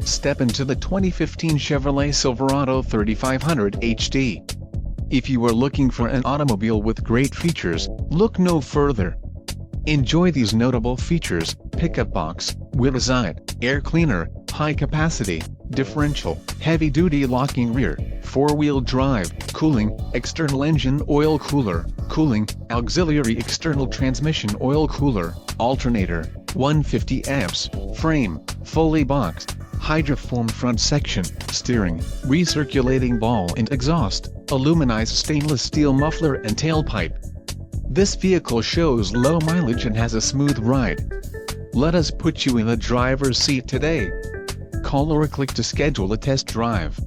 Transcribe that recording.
Step into the 2015 Chevrolet Silverado 3500 HD. If you are looking for an automobile with great features, look no further. Enjoy these notable features: pickup box, wheel side, air cleaner, high capacity, differential, heavy-duty locking rear, 4-wheel drive, cooling, external engine oil cooler, cooling, auxiliary external transmission oil cooler, alternator, 150 amps, frame, fully boxed, hydrofoam front section, steering, recirculating ball and exhaust, aluminized stainless steel muffler and tailpipe. This vehicle shows low mileage and has a smooth ride. Let us put you in the driver's seat today. Call or click to schedule a test drive.